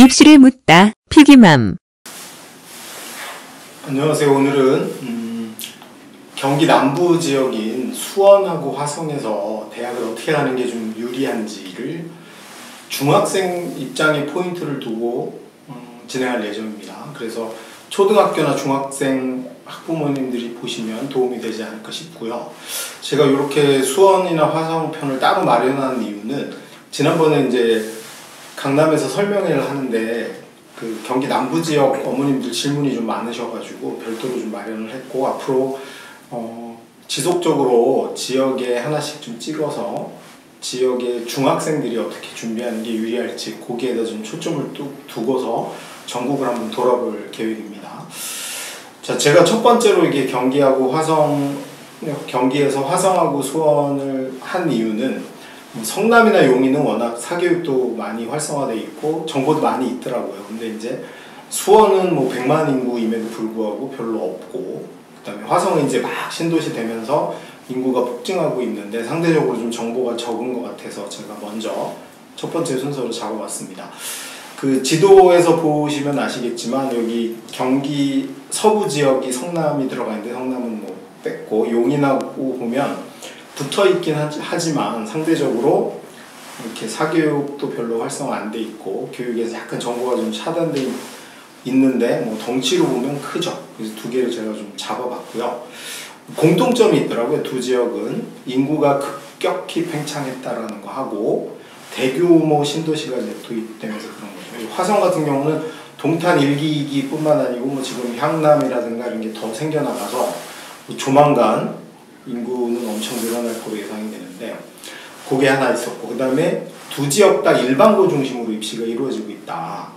입시를 묻다 피기맘. 안녕하세요. 오늘은 경기 남부 지역인 수원하고 화성에서 대학을 어떻게 하는 게 좀 유리한지를 중학생 입장에 포인트를 두고 진행할 예정입니다. 그래서 초등학교나 중학생 학부모님들이 보시면 도움이 되지 않을까 싶고요. 제가 이렇게 수원이나 화성 편을 따로 마련한 이유는 지난번에 이제 강남에서 설명회를 하는데 그 경기 남부 지역 어머님들 질문이 좀 많으셔가지고 별도로 좀 마련을 했고, 앞으로 지속적으로 지역에 하나씩 좀 찍어서 지역의 중학생들이 어떻게 준비하는 게 유리할지 거기에다 좀 초점을 두고서 전국을 한번 돌아볼 계획입니다. 자, 제가 첫 번째로 이게 경기에서 화성하고 수원을 한 이유는 성남이나 용인은 워낙 사교육도 많이 활성화되어 있고 정보도 많이 있더라고요. 근데 이제 수원은 뭐 100만 인구임에도 불구하고 별로 없고, 그 다음에 화성은 이제 막 신도시 되면서 인구가 폭증하고 있는데 상대적으로 좀 정보가 적은 것 같아서 제가 먼저 첫 번째 순서로 잡아봤습니다. 그 지도에서 보시면 아시겠지만 여기 경기 서부 지역이 성남이 들어가 있는데 성남은 뭐 뺐고, 용인하고 보면 붙어있긴 하지만 상대적으로 이렇게 사교육도 별로 활성화 안 돼 있고 교육에서 약간 정보가 좀 차단돼 있는데 뭐 덩치로 보면 크죠. 그래서 두 개를 제가 좀 잡아봤고요. 공통점이 있더라고요. 두 지역은 인구가 급격히 팽창했다라는 거 하고 대규모 신도시가 이제 도입되면서 그런 거죠. 화성 같은 경우는 동탄 1기, 2기 뿐만 아니고 뭐 지금 향남이라든가 이런 게 더 생겨나가서 조만간 인구는 엄청 늘어날 거로 예상이 되는데 그게 하나 있었고, 그 다음에 두 지역 다 일반고 중심으로 입시가 이루어지고 있다.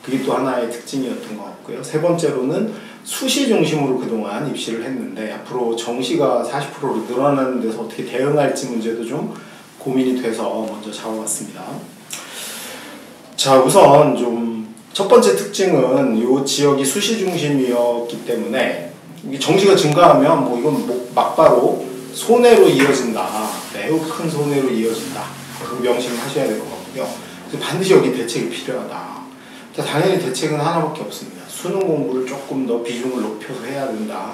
그게 또 하나의 특징이었던 것 같고요. 세 번째로는 수시 중심으로 그동안 입시를 했는데 앞으로 정시가 40%로 늘어나는 데서 어떻게 대응할지 문제도 좀 고민이 돼서 먼저 잡아봤습니다. 자, 우선 좀 첫 번째 특징은 이 지역이 수시 중심이었기 때문에 정시가 증가하면 뭐 이건 뭐 막바로 손해로 이어진다, 매우 큰 손해로 이어진다, 명심하셔야 될 것 같고요. 그래서 반드시 여기 대책이 필요하다. 당연히 대책은 하나밖에 없습니다. 수능 공부를 조금 더 비중을 높여서 해야 된다.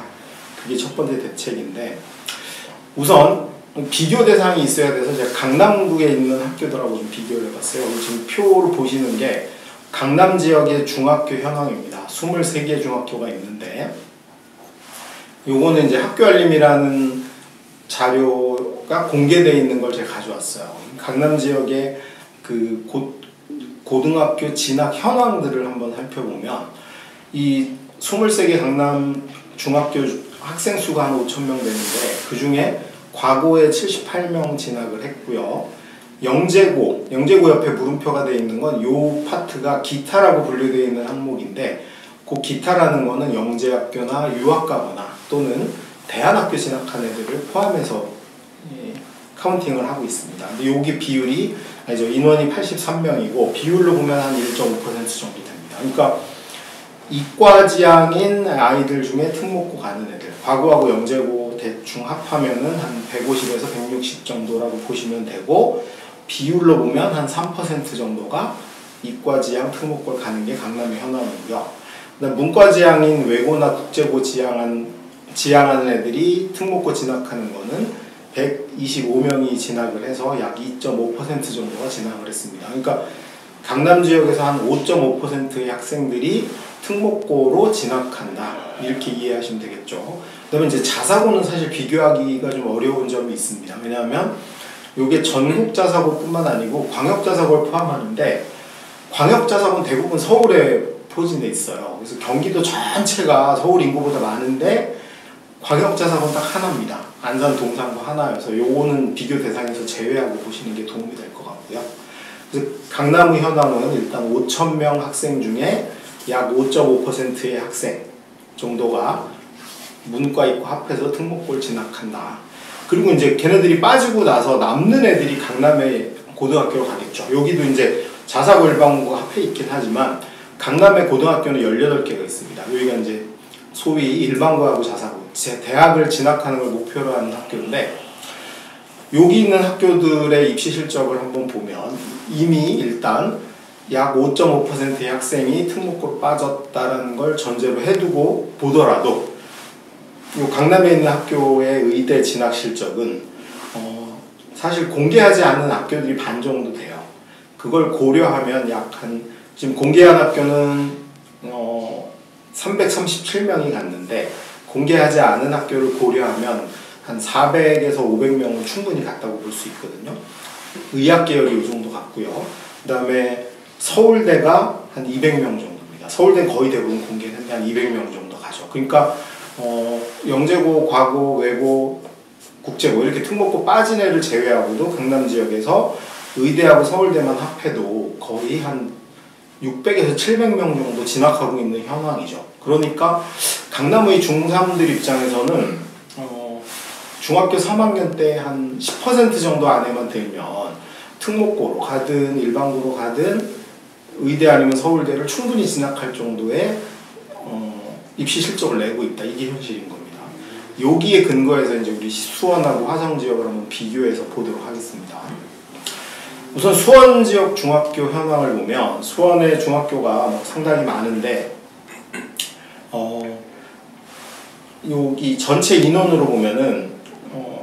그게 첫 번째 대책인데, 우선 비교 대상이 있어야 돼서 제가 강남구에 있는 학교들하고 좀 비교를 해봤어요. 지금 표를 보시는 게 강남 지역의 중학교 현황입니다. 23개 중학교가 있는데 요거는 이제 학교알림이라는 자료가 공개되어 있는 걸 제가 가져왔어요. 강남 지역의 그 고등학교 진학 현황들을 한번 살펴보면 이 23개 강남 중학교 학생 수가 한 5,000명 되는데 그 중에 과고에 78명 진학을 했고요. 영재고 옆에 물음표가 되어 있는 건 요 파트가 기타라고 분류되어 있는 항목인데, 그 기타라는 거는 영재학교나 유학 가거나 또는 대안학교 진학한 애들을 포함해서 카운팅을 하고 있습니다. 근데 여기 비율이 아니죠, 인원이 83명이고 비율로 보면 한 1.5% 정도 됩니다. 그러니까 이과 지향인 아이들 중에 특목고 가는 애들, 과고하고 영재고 대충 합하면은 한 150에서 160 정도라고 보시면 되고, 비율로 보면 한 3% 정도가 이과 지향 특목고를 가는 게 강남의 현황이고요. 그다음 문과 지향인 외고나 국제고 지향하는 애들이 특목고 진학하는 거는 125명이 진학을 해서 약 2.5% 정도가 진학을 했습니다. 그러니까 강남 지역에서 한 5.5%의 학생들이 특목고로 진학한다, 이렇게 이해하시면 되겠죠. 그다음에 이제 자사고는 사실 비교하기가 좀 어려운 점이 있습니다. 왜냐하면 이게 전국 자사고뿐만 아니고 광역 자사고를 포함하는데 광역 자사고는 대부분 서울에 포진돼 있어요. 그래서 경기도 전체가 서울 인구보다 많은데 광역 자사고는 딱 하나입니다. 안산, 동산고 하나여서 요거는 비교 대상에서 제외하고 보시는 게 도움이 될 것 같고요. 그래서 강남의 현황은 일단 5,000명 학생 중에 약 5.5%의 학생 정도가 문과 이과 합해서 특목고를 진학한다. 그리고 이제 걔네들이 빠지고 나서 남는 애들이 강남의 고등학교로 가겠죠. 여기도 이제 자사고 일반고가 합해 있긴 하지만 강남의 고등학교는 18개가 있습니다. 여기가 이제 소위 일반고하고 자사고, 대학을 진학하는 걸 목표로 하는 학교인데, 여기 있는 학교들의 입시 실적을 한번 보면 이미 일단 약 5.5%의 학생이 특목고로 빠졌다는 걸 전제로 해두고 보더라도 이 강남에 있는 학교의 의대 진학 실적은 사실 공개하지 않은 학교들이 반 정도 돼요. 그걸 고려하면 지금 공개한 학교는 337명이 갔는데 공개하지 않은 학교를 고려하면 한 400에서 500명은 충분히 갔다고 볼 수 있거든요. 의학 계열이 이 정도 갔고요. 그 다음에 서울대가 한 200명 정도입니다. 서울대는 거의 대부분 공개는 한 200명 정도 가죠. 그러니까 영재고, 과고, 외고, 국제고 이렇게 특목고 빠진 애를 제외하고도 강남 지역에서 의대하고 서울대만 합해도 거의 한 600에서 700명 정도 진학하고 있는 현황이죠. 그러니까 강남의 중3들 입장에서는 중학교 3학년 때 한 10% 정도 안에만 들면 특목고로 가든 일반고로 가든 의대 아니면 서울대를 충분히 진학할 정도의 입시 실적을 내고 있다. 이게 현실인 겁니다. 여기에 근거해서 이제 우리 수원하고 화성 지역을 한번 비교해서 보도록 하겠습니다. 우선 수원 지역 중학교 현황을 보면 수원의 중학교가 상당히 많은데 여기 전체 인원으로 보면은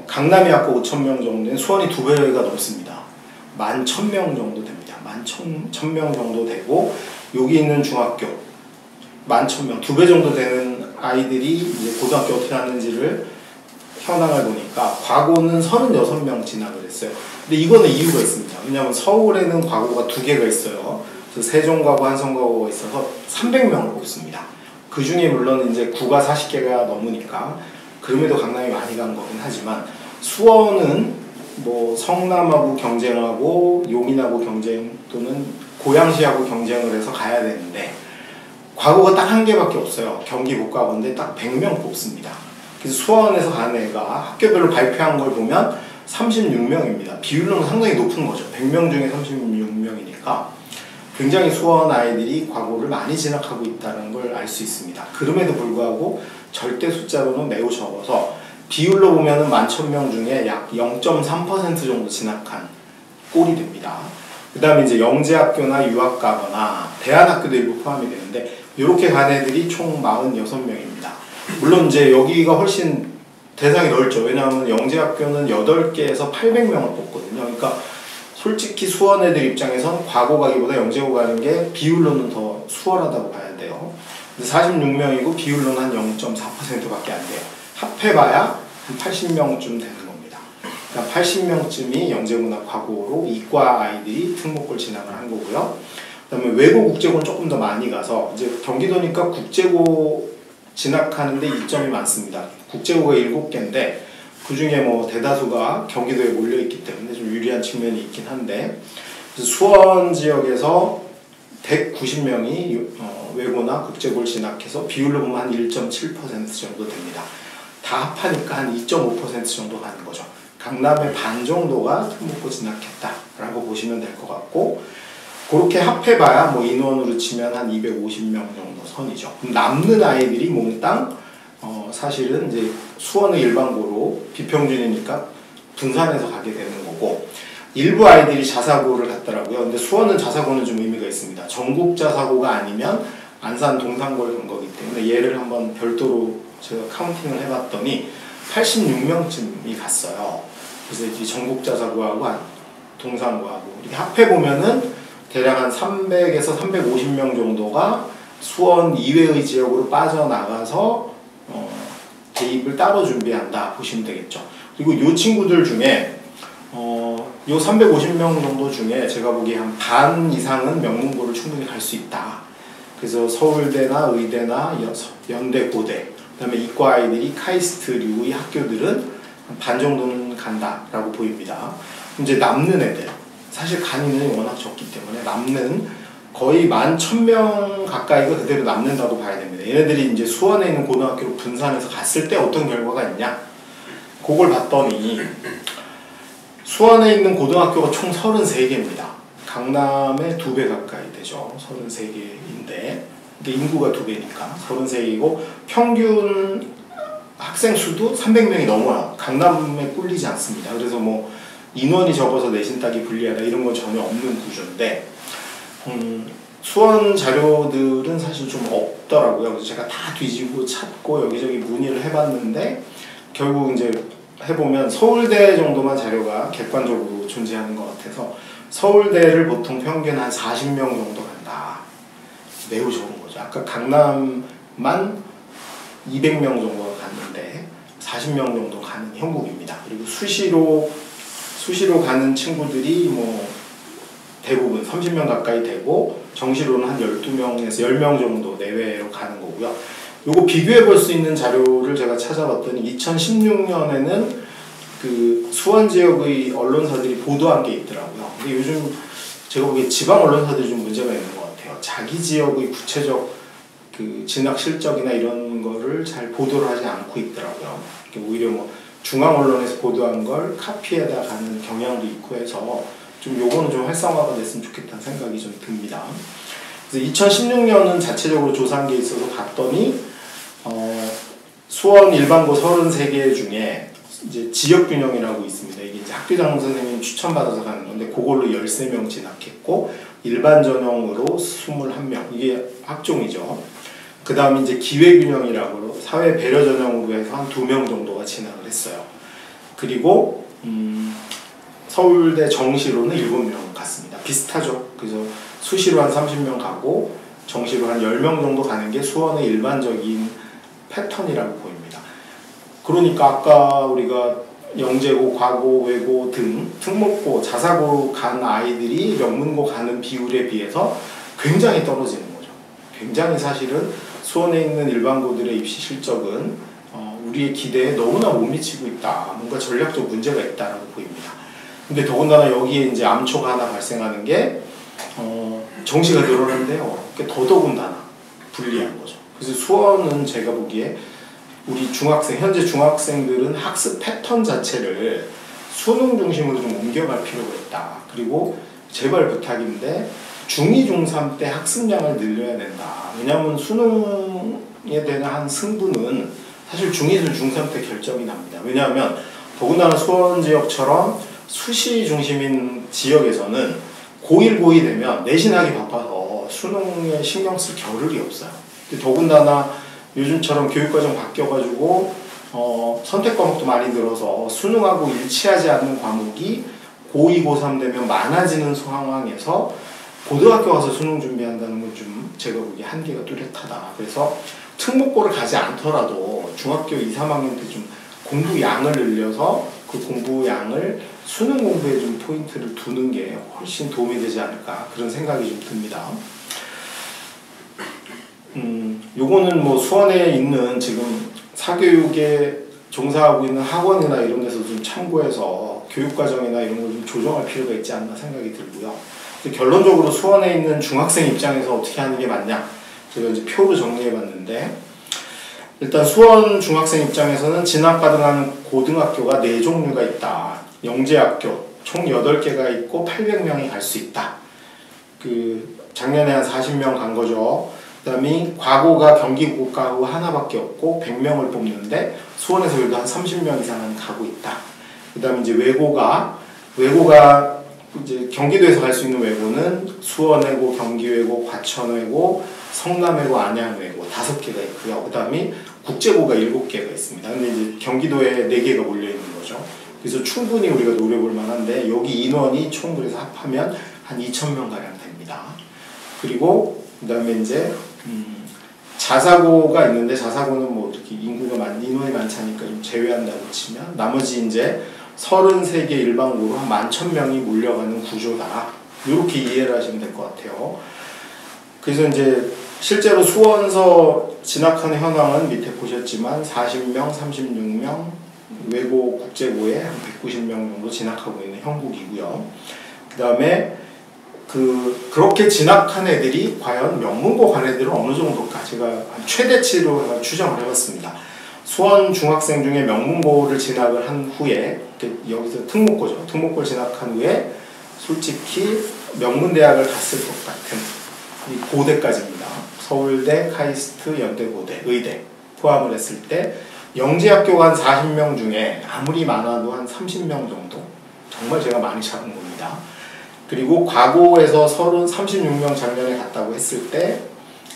강남이 아까 5,000명 정도인 수원이 2배가 넘습니다. 11,000명 정도 됩니다. 11,000명 정도 되고 여기 있는 중학교 11,000명, 2배 정도 되는 아이들이 이제 고등학교 어떻게 하는지를 현황을 보니까 과고는 36명 진학을 했어요. 근데 이거는 이유가 있습니다. 왜냐하면 서울에는 과고가 2개가 있어요. 세종과고 한성과고가 있어서 300명을 뽑습니다. 그 중에 물론 이제 구가 40개가 넘으니까 그럼에도 강남이 많이 간 거긴 하지만 수원은 뭐 성남하고 경쟁하고 용인하고 경쟁 또는 고양시하고 경쟁을 해서 가야 되는데 과고가 딱 1개밖에 없어요. 경기 복과고인데 딱 100명 뽑습니다. 그래서 수원에서 간 애가 학교별로 발표한 걸 보면 36명입니다. 비율로는 상당히 높은 거죠. 100명 중에 36명이니까 굉장히 수원 아이들이 과고를 많이 진학하고 있다는 걸 알 수 있습니다. 그럼에도 불구하고 절대 숫자로는 매우 적어서 비율로 보면은 11,000명 중에 약 0.3% 정도 진학한 꼴이 됩니다. 그 다음에 이제 영재학교나 유학 가거나 대안학교도 일부 포함이 되는데 이렇게 간 애들이 총 46명입니다. 물론 이제 여기가 훨씬 대상이 넓죠. 왜냐하면 영재학교는 8개에서 800명을 뽑거든요. 그러니까 솔직히 수원 애들 입장에선 과고 가기보다 영재고 가는 게 비율로는 더 수월하다고 봐야 돼요. 46명이고 비율로는 한 0.4%밖에 안 돼요. 합해봐야 한 80명쯤 되는 겁니다. 그러니까 80명쯤이 영재고나 과고로 이과 아이들이 특목고를 진학을 한 거고요. 그 다음에 외고 국제고는 조금 더 많이 가서 이제 경기도니까 국제고 진학하는데 이점이 많습니다. 국제고가 7개인데 그 중에 뭐 대다수가 경기도에 몰려있기 때문에 좀 유리한 측면이 있긴 한데 수원 지역에서 190명이 외고나 국제고를 진학해서 비율로 보면 한 1.7% 정도 됩니다. 다 합하니까 한 2.5% 정도 가는 거죠. 강남의 반 정도가 특목고 진학했다라고 보시면 될 것 같고 그렇게 합해봐야 뭐 인원으로 치면 한 250명 정도 선이죠. 그럼 남는 아이들이 몽땅 사실은 이제 수원의 일반고로 비평준이니까 분산해서 가게 되는 거고 일부 아이들이 자사고를 갔더라고요. 근데 수원은 자사고는 좀 의미가 있습니다. 전국 자사고가 아니면 안산 동산고를 간 거기 때문에 얘를 한번 별도로 제가 카운팅을 해봤더니 86명쯤이 갔어요. 그래서 이제 전국 자사고하고 동산고하고 이렇게 합해보면은 대략 한 300에서 350명 정도가 수원 이외의 지역으로 빠져나가서 대입을 따로 준비한다 보시면 되겠죠. 그리고 이 친구들 중에 요 350명 정도 중에 제가 보기에 한 반 이상은 명문고를 충분히 갈 수 있다. 그래서 서울대나 의대나 연대, 고대, 그 다음에 이과 아이들이 카이스트류의 학교들은 한 반 정도는 간다라고 보입니다. 이제 남는 애들, 사실 간 인원이 워낙 적기 때문에 남는 거의 11,000명 가까이가 그대로 남는다고 봐야 됩니다. 얘네들이 이제 수원에 있는 고등학교로 분산해서 갔을 때 어떤 결과가 있냐? 그걸 봤더니 수원에 있는 고등학교가 총 33개입니다. 강남의 2배 가까이 되죠. 33개인데 인구가 2배니까 33개이고 평균 학생 수도 300명이 넘어요. 강남에 꿀리지 않습니다. 그래서 뭐 인원이 적어서 내신 따기 불리하다 이런 건 전혀 없는 구조인데 수원 자료들은 사실 좀 없더라고요. 그래서 제가 다 뒤지고 찾고 여기저기 문의를 해봤는데 결국 이제 해보면 서울대 정도만 자료가 객관적으로 존재하는 것 같아서 서울대를 보통 평균 한 40명 정도 간다. 매우 적은 거죠. 아까 강남만 200명 정도가 갔는데 40명 정도 가는 형국입니다. 그리고 수시로 가는 친구들이 뭐 대부분 30명 가까이 되고 정시로는 한 12명에서 10명 정도 내외로 가는 거고요. 요거 비교해 볼 수 있는 자료를 제가 찾아봤더니 2016년에는 그 수원 지역의 언론사들이 보도한 게 있더라고요. 근데 요즘 제가 보기에 지방 언론사들이 좀 문제가 있는 것 같아요. 자기 지역의 구체적 그 진학 실적이나 이런 거를 잘 보도를 하지 않고 있더라고요. 오히려 뭐 중앙 언론에서 보도한 걸 카피에다 가는 경향도 있고 해서 좀 요거는 좀 활성화가 됐으면 좋겠다는 생각이 좀 듭니다. 그래서 2016년은 자체적으로 조사한 게 있어서 봤더니 수원 일반고 33개 중에 이제 지역균형이라고 있습니다. 이게 이제 학교장 선생님 추천받아서 가는 건데 그걸로 13명 진학했고 일반 전형으로 21명 이게 학종이죠. 그 다음에 이제 기회균형이라고 사회 배려 전형으로 해서 한 2명 정도가 진학을 했어요. 그리고 서울대 정시로는 7명 갔습니다. 비슷하죠. 그래서 수시로 한 30명 가고 정시로 한 10명 정도 가는 게 수원의 일반적인 패턴이라고 보입니다. 그러니까 아까 우리가 영재고, 과고, 외고 등 특목고, 자사고 간 아이들이 명문고 가는 비율에 비해서 굉장히 떨어지는 거죠. 굉장히 사실은 수원에 있는 일반고들의 입시 실적은 우리의 기대에 너무나 못 미치고 있다. 뭔가 전략적 문제가 있다라고 보입니다. 근데 더군다나 여기에 이제 암초가 하나 발생하는 게 정시가 늘어나는데요. 더더군다나 불리한 거죠. 그래서 수원은 제가 보기에 우리 현재 중학생들은 학습 패턴 자체를 수능 중심으로 좀 옮겨갈 필요가 있다. 그리고 제발 부탁인데 중2, 중3 때 학습량을 늘려야 된다. 왜냐하면 수능에 대한 승부는 사실 중2, 중3 때 결정이 납니다. 왜냐하면 더군다나 수원 지역처럼 수시 중심인 지역에서는 고1, 고2 되면 내신하기 바빠서 수능에 신경 쓸 겨를이 없어요. 더군다나 요즘처럼 교육과정 바뀌어가지고 선택 과목도 많이 늘어서 수능하고 일치하지 않는 과목이 고2, 고3 되면 많아지는 상황에서 고등학교 가서 수능 준비한다는 건 좀 제가 보기에 한계가 뚜렷하다. 그래서 특목고를 가지 않더라도 중학교 2, 3학년 때 좀 공부 양을 늘려서 그 공부 양을 수능 공부에 좀 포인트를 두는 게 훨씬 도움이 되지 않을까 그런 생각이 좀 듭니다. 요거는 뭐 수원에 있는 지금 사교육에 종사하고 있는 학원이나 이런 데서 좀 참고해서 교육과정이나 이런 걸 좀 조정할 필요가 있지 않나 생각이 들고요. 결론적으로 수원에 있는 중학생 입장에서 어떻게 하는 게 맞냐? 제가 이제 표로 정리해 봤는데 일단 수원 중학생 입장에서는 진학 가능한 고등학교가 4종류가 있다. 영재학교 총 8개가 있고 800명이 갈 수 있다. 작년에 한 40명 간 거죠. 그 다음에 과고가 경기고과고 하나밖에 없고 100명을 뽑는데 수원에서 그래도 한 30명 이상은 가고 있다. 그 다음에 이제 외고가 이제 경기도에서 갈 수 있는 외고는 수원외고, 경기외고, 과천외고, 성남외고, 안양외고 5개가 있고요. 그 다음에 국제고가 7개가 있습니다. 근데 이제 경기도에 4개가 몰려있는 거죠. 그래서 충분히 우리가 노려볼 만한데 여기 인원이 총 그래서 합하면 한 2,000명 가량 됩니다. 그리고 그 다음에 이제 자사고가 있는데 자사고는 뭐 이렇게 인원이 많지 않으니까 좀 제외한다고 치면 나머지 이제 33개 일반고로 한 11,000명이 몰려가는 구조다. 이렇게 이해를 하시면 될 것 같아요. 그래서 이제 실제로 수원서 진학하는 현황은 밑에 보셨지만 40명, 36명, 외고 국제고에 한 190명 정도 진학하고 있는 형국이고요. 그 다음에 그렇게 진학한 애들이 과연 명문고 간 애들은 어느 정도일까? 제가 최대치로 추정을 해봤습니다. 수원 중학생 중에 명문고를 진학을 한 후에 여기서 특목고죠. 특목고를 진학한 후에 솔직히 명문대학을 갔을 것 같은 이 고대까지입니다. 서울대, 카이스트, 연대고대, 의대 포함을 했을 때 영재학교가 한 40명 중에 아무리 많아도 한 30명 정도 정말 제가 많이 잡은 겁니다. 그리고 과고에서 36명 작년에 갔다고 했을 때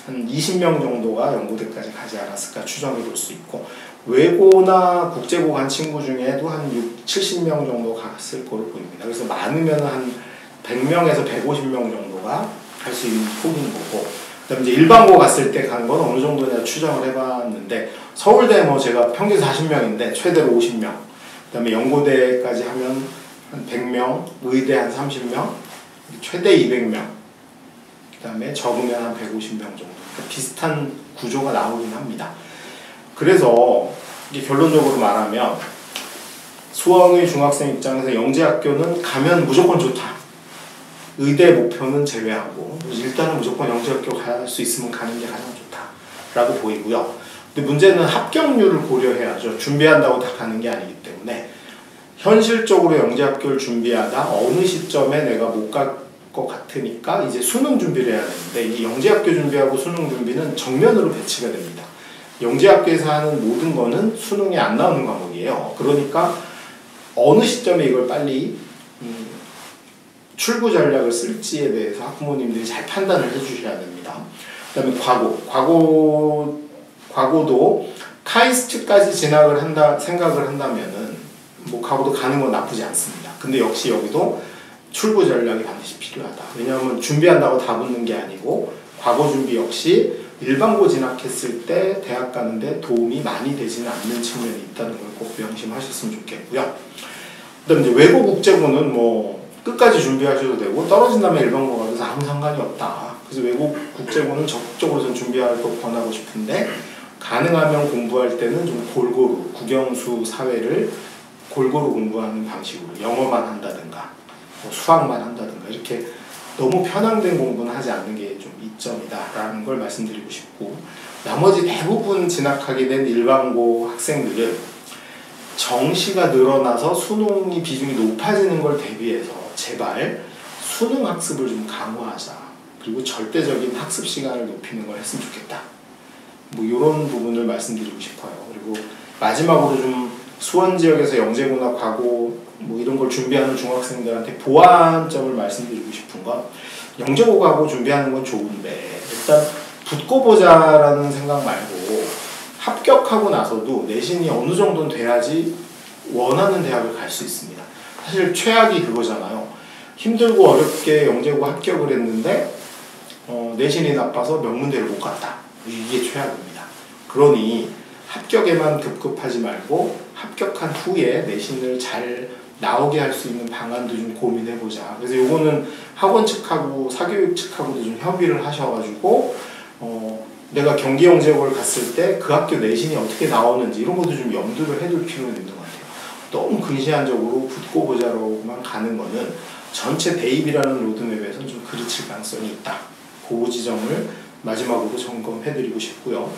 한 20명 정도가 연고대까지 가지 않았을까 추정해 볼 수 있고, 외고나 국제고 간 친구 중에도 한 70명 정도 갔을 거로 보입니다. 그래서 많으면 한 100명에서 150명 정도가 갈 수 있는 폭인 거고, 그다음에 이제 일반고 갔을 때 가는 건 어느 정도냐 추정을 해봤는데, 서울대 뭐 제가 평균 40명인데 최대로 50명, 그다음에 연고대까지 하면 한 100명, 의대 한 30명, 최대 200명, 그다음에 적으면 한 150명 정도. 그러니까 비슷한 구조가 나오긴 합니다. 그래서 이게 결론적으로 말하면 수원의 중학생 입장에서 영재학교는 가면 무조건 좋다. 의대 목표는 제외하고 일단은 무조건 영재학교 갈 수 있으면 가는 게 가장 좋다라고 보이고요. 근데 문제는 합격률을 고려해야죠. 준비한다고 다 가는 게 아니기 때문에 현실적으로 영재학교를 준비하다 어느 시점에 내가 못 갈 것 같으니까 이제 수능 준비를 해야 되는데, 이 영재학교 준비하고 수능 준비는 정면으로 배치가 됩니다. 영재학교에서 하는 모든 거는 수능에 안 나오는 과목이에요. 그러니까 어느 시점에 이걸 빨리 출구 전략을 쓸지에 대해서 학부모님들이 잘 판단을 해주셔야 됩니다. 그 다음에 과고도 카이스트까지 진학을 생각을 한다면은 뭐 과고도 가는 건 나쁘지 않습니다. 근데 역시 여기도 출구 전략이 반드시 필요하다. 왜냐하면 준비한다고 다 붙는 게 아니고 과거 준비 역시 일반고 진학했을 때 대학 가는데 도움이 많이 되지는 않는 측면이 있다는 걸 꼭 명심하셨으면 좋겠고요. 그다음 이제 외고 국제고는 뭐 끝까지 준비하셔도 되고 떨어진다면 일반고 가도 아무 상관이 없다. 그래서 외고 국제고는 적극적으로 좀 준비할 거 권하고 싶은데, 가능하면 공부할 때는 좀 골고루 국영수 사회를 골고루 공부하는 방식으로 영어만 한다든가 수학만 한다든가 이렇게 너무 편향된 공부는 하지 않는 게 좀 이점이다라는 걸 말씀드리고 싶고, 나머지 대부분 진학하게 된 일반고 학생들은 정시가 늘어나서 수능이 비중이 높아지는 걸 대비해서 제발 수능 학습을 좀 강화하자. 그리고 절대적인 학습 시간을 높이는 걸 했으면 좋겠다. 뭐 이런 부분을 말씀드리고 싶어요. 그리고 마지막으로 좀 수원 지역에서 영재고나 과고 뭐 이런 걸 준비하는 중학생들한테 보완점을 말씀드리고 싶은 건, 영재고 과고 준비하는 건 좋은데 일단 붙고 보자라는 생각 말고 합격하고 나서도 내신이 어느 정도는 돼야지 원하는 대학을 갈 수 있습니다. 사실 최악이 그거잖아요. 힘들고 어렵게 영재고 합격을 했는데 내신이 나빠서 명문대를 못 갔다. 이게 최악입니다. 그러니 합격에만 급급하지 말고 합격한 후에 내신을 잘 나오게 할 수 있는 방안도 좀 고민해보자. 그래서 요거는 학원 측하고 사교육 측하고도 좀 협의를 하셔가지고 내가 경기영재고를 갔을 때 그 학교 내신이 어떻게 나오는지 이런 것도 좀 염두를 해둘 필요는 있는 것 같아요. 너무 근시안적으로 붙고 보자로만 가는 거는 전체 대입이라는 로드맵에서는 좀 그르칠 가능성이 있다. 그 지점을 마지막으로 점검해드리고 싶고요.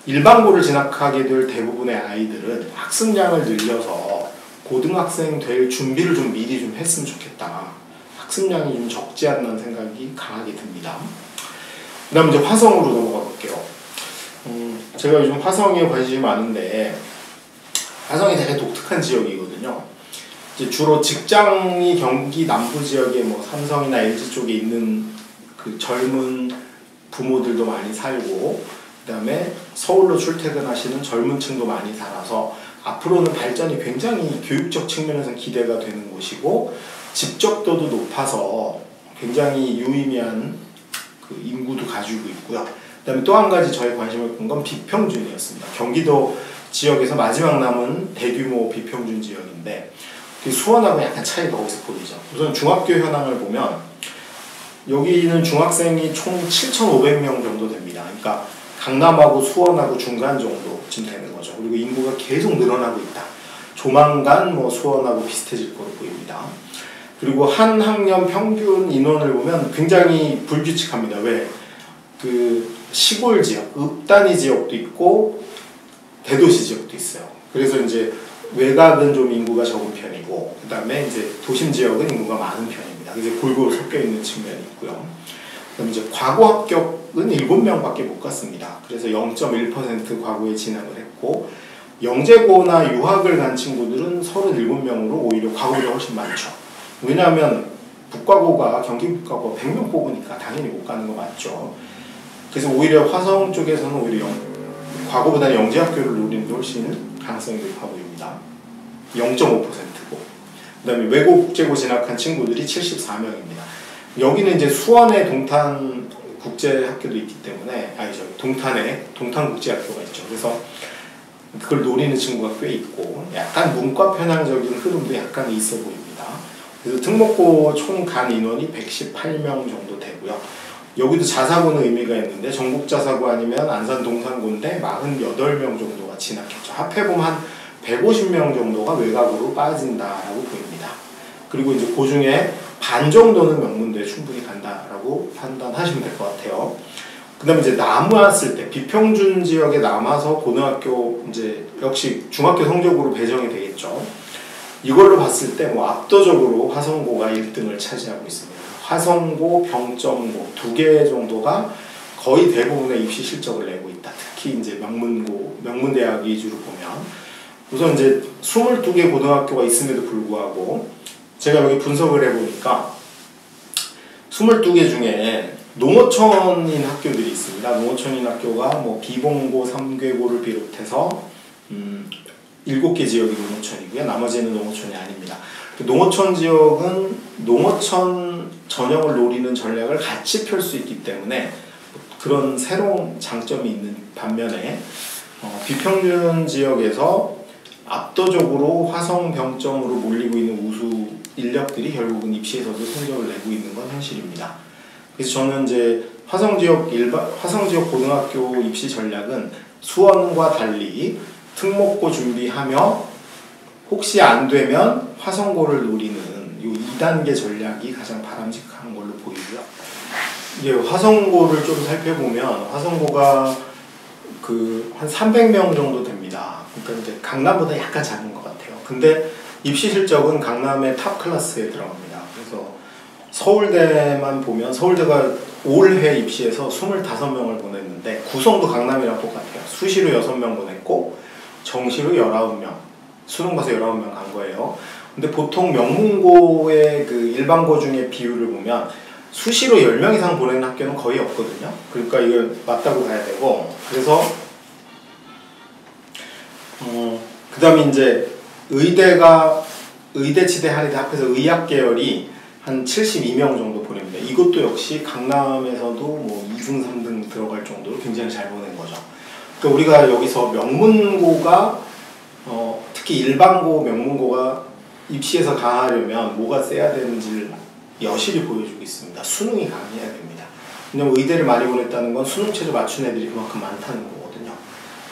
일반고를 진학하게 될 대부분의 아이들은 학습량을 늘려서 고등학생 될 준비를 좀 미리 좀 했으면 좋겠다. 학습량이 좀 적지 않는 생각이 강하게 듭니다. 그 다음 이제 화성으로 넘어가 볼게요. 제가 요즘 화성에 관심이 많은데, 화성이 되게 독특한 지역이거든요. 이제 주로 직장이 경기 남부 지역에 뭐 삼성이나 LG 쪽에 있는 그 젊은 부모들도 많이 살고, 그 다음에 서울로 출퇴근하시는 젊은 층도 많이 살아서 앞으로는 발전이 굉장히 교육적 측면에서 기대가 되는 곳이고, 집적도도 높아서 굉장히 유의미한 그 인구도 가지고 있고요. 그 다음에 또 한 가지 저희 관심을 끈 건 비평준이었습니다. 경기도 지역에서 마지막 남은 대규모 비평준 지역인데, 수원하고 약간 차이가 거기서 보이죠. 우선 중학교 현황을 보면 여기는 중학생이 총 7,500명 정도 됩니다. 그러니까 강남하고 수원하고 중간 정도쯤 되는 거죠. 그리고 인구가 계속 늘어나고 있다. 조만간 뭐 수원하고 비슷해질 거로 보입니다. 그리고 한 학년 평균 인원을 보면 굉장히 불규칙합니다. 왜? 그 시골 지역, 읍단위 지역도 있고 대도시 지역도 있어요. 그래서 이제 외곽은 좀 인구가 적은 편이고, 그 다음에 이제 도심 지역은 인구가 많은 편입니다. 그래서 골고루 섞여 있는 측면이 있고요. 그럼 이제 과거 합격은 7명밖에 못 갔습니다. 그래서 0.1% 과거에 진학을 했고, 영재고나 유학을 간 친구들은 37명으로 오히려 과거보다 훨씬 많죠. 왜냐하면 북과고가 경기 북과고 100명 뽑으니까 당연히 못 가는 거 맞죠. 그래서 오히려 화성 쪽에서는 오히려 과거보다 영재학교를 노리는 게 훨씬 가능성이 높아 보입니다. 0.5%고 그 다음에 외국국제고 진학한 친구들이 74명입니다. 여기는 이제 수원에 동탄 국제학교도 있기 때문에 동탄에 동탄국제학교가 있죠. 그래서 그걸 노리는 친구가 꽤 있고 약간 문과 편향적인 흐름도 약간 있어 보입니다. 그래서 특목고 총 간 인원이 118명 정도 되고요. 여기도 자사고는 의미가 있는데 전국 자사고 아니면 안산 동산고인데 48명 정도가 진학했죠. 합해보면 한 150명 정도가 외곽으로 빠진다라고 보입니다. 그리고 이제 그 중에 반 정도는 명문대에 충분히 간다라고 판단하시면 될 것 같아요. 그 다음에 이제 남았을 때, 비평준 지역에 남아서 고등학교, 이제 역시 중학교 성적으로 배정이 되겠죠. 이걸로 봤을 때 뭐 압도적으로 화성고가 1등을 차지하고 있습니다. 화성고, 병점고 두 개 정도가 거의 대부분의 입시 실적을 내고 있다. 특히 이제 명문대학 위주로 보면. 우선 이제 22개 고등학교가 있음에도 불구하고 제가 여기 분석을 해보니까 22개 중에 농어촌인 학교들이 있습니다. 농어촌인 학교가 뭐 비봉고, 삼괴고를 비롯해서 7개 지역이 농어촌이고요. 나머지는 농어촌이 아닙니다. 농어촌 지역은 농어촌 전형을 노리는 전략을 같이 펼 수 있기 때문에 그런 새로운 장점이 있는 반면에 비평균 지역에서 압도적으로 화성 병점으로 몰리고 있는 우수 인력들이 결국은 입시에서도 성적을 내고 있는 건 현실입니다. 그래서 저는 이제 화성 지역 고등학교 입시 전략은 수원과 달리 특목고 준비하며 혹시 안 되면 화성고를 노리는 이 2단계 전략이 가장 바람직한 걸로 보이고요. 이게 화성고를 좀 살펴보면 화성고가 한 300명 정도 됩니다. 그러니까 이제 강남보다 약간 작은 것 같아요. 근데 입시 실적은 강남의 탑 클래스에 들어갑니다. 그래서 서울대만 보면 서울대가 올해 입시에서 25명을 보냈는데 구성도 강남이랑 똑같아요. 수시로 6명 보냈고 정시로 19명, 수능 봐서 19명 간 거예요. 근데 보통 명문고의 그 일반고 중에 비율을 보면 수시로 10명 이상 보내는 학교는 거의 없거든요. 그러니까 이걸 맞다고 봐야 되고, 그래서 그 다음에 이제 의대, 치대, 한의대 합해서 의학 계열이 한 72명 정도 보냅니다. 이것도 역시 강남에서도 뭐 2등, 3등 들어갈 정도로 굉장히 잘 보낸 거죠. 그러니까 우리가 여기서 명문고가 특히 일반고 명문고가 입시에서 강하려면 뭐가 세야 되는지를 여실히 보여주고 있습니다. 수능이 강해야 됩니다. 왜냐면 의대를 많이 보냈다는 건 수능 최저 맞춘 애들이 그만큼 많다는 거거든요.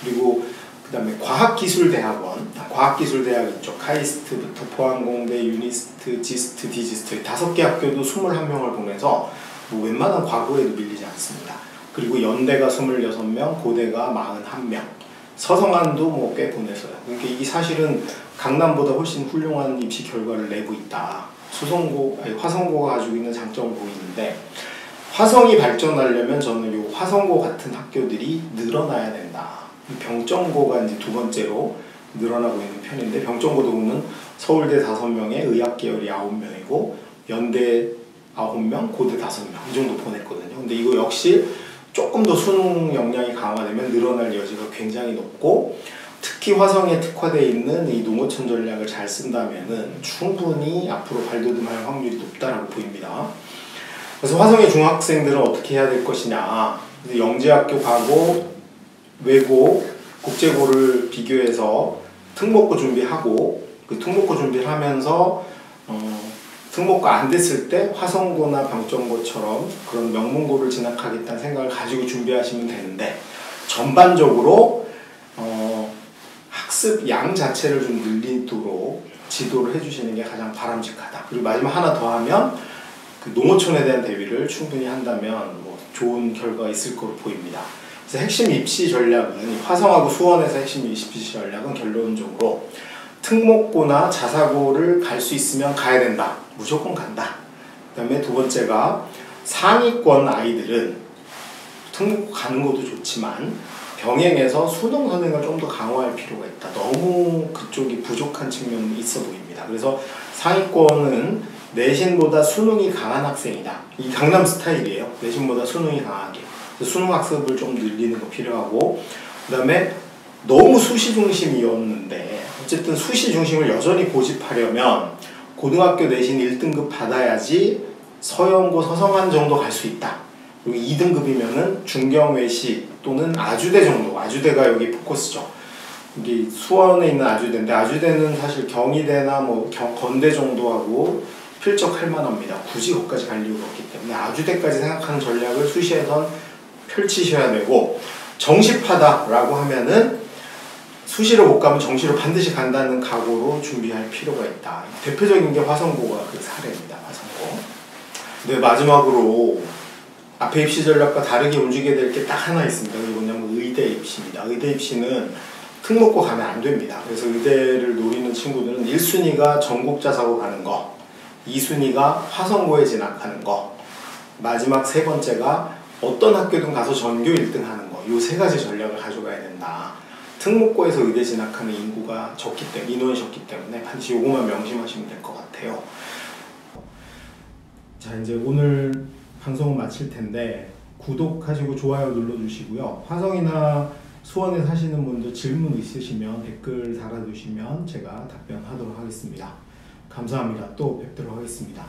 그리고 그 다음에 과학기술대학원, 과학기술대학 있죠. 카이스트부터 포항공대, 유니스트, 지스트, 디지스트 5개 학교도 21명을 보내서 뭐 웬만한 과거에도 밀리지 않습니다. 그리고 연대가 26명, 고대가 41명, 서성안도 뭐 꽤 보내서요. 그러니까 이게 사실은 강남보다 훨씬 훌륭한 입시 결과를 내고 있다. 화성고가 가지고 있는 장점을 보이는데, 화성이 발전하려면 저는 이 화성고 같은 학교들이 늘어나야 된다. 병점고가 이제 두 번째로 늘어나고 있는 편인데, 병점고도 보면 서울대 5명에 의학 계열이 9명이고 연대 9명, 고대 5명 이 정도 보냈거든요. 근데 이거 역시 조금 더 수능 역량이 강화되면 늘어날 여지가 굉장히 높고, 특히 화성에 특화되어 있는 이 농어촌 전략을 잘 쓴다면은 충분히 앞으로 발돋움할 확률이 높다라고 보입니다. 그래서 화성의 중학생들은 어떻게 해야 될 것이냐. 영재학교 가고 외고, 국제고를 비교해서 특목고 준비하고, 그 특목고 준비를 하면서 특목고 안 됐을 때 화성고나 병점고처럼 그런 명문고를 진학하겠다는 생각을 가지고 준비하시면 되는데, 전반적으로 학습 양 자체를 좀 늘리도록 지도를 해주시는 게 가장 바람직하다. 그리고 마지막 하나 더 하면 그 농어촌에 대한 대비를 충분히 한다면 뭐 좋은 결과가 있을 거로 보입니다. 그래서 핵심 입시 전략은, 화성하고 수원에서 핵심 입시 전략은 결론적으로 특목고나 자사고를 갈 수 있으면 가야 된다. 무조건 간다. 그 다음에 두 번째가 상위권 아이들은 특목고 가는 것도 좋지만 병행해서 수능 선행을 좀 더 강화할 필요가 있다. 너무 그쪽이 부족한 측면이 있어 보입니다. 그래서 상위권은 내신보다 수능이 강한 학생이다. 이 강남 스타일이에요. 내신보다 수능이 강하게. 수능 학습을 좀 늘리는 거 필요하고, 그 다음에 너무 수시 중심이었는데 어쨌든 수시 중심을 여전히 고집하려면 고등학교 내신 1등급 받아야지 서영고 서성한 정도 갈 수 있다. 그리고 2등급이면은 중경외시 또는 아주대 정도. 아주대가 여기 포커스죠. 이게 수원에 있는 아주대인데, 아주대는 사실 경희대나 뭐 건대 정도하고 필적할 만합니다. 굳이 거기까지 갈 이유가 없기 때문에 아주대까지 생각하는 전략을 수시에선 펼치셔야 되고, 정시파다라고 하면은 수시로 못 가면 정시로 반드시 간다는 각오로 준비할 필요가 있다. 대표적인 게 화성고가 그 사례입니다. 화성고. 근데 마지막으로 앞에 입시 전략과 다르게 움직여야 될 게 딱 하나 있습니다. 그게 뭐냐면 의대 입시입니다. 의대 입시는 특목고 가면 안 됩니다. 그래서 의대를 노리는 친구들은 1순위가 전국자사고 가는 거, 2순위가 화성고에 진학하는 거, 마지막 세 번째가 어떤 학교든 가서 전교 1등 하는 거. 요 세 가지 전략을 가져가야 된다. 특목고에서 의대 진학하는 인구가 적기 때문에, 인원이 적기 때문에 반드시 요것만 명심하시면 될 것 같아요. 자, 이제 오늘 방송은 마칠 텐데 구독하시고 좋아요 눌러주시고요. 화성이나 수원에 사시는 분들 질문 있으시면 댓글 달아주시면 제가 답변하도록 하겠습니다. 감사합니다. 또 뵙도록 하겠습니다.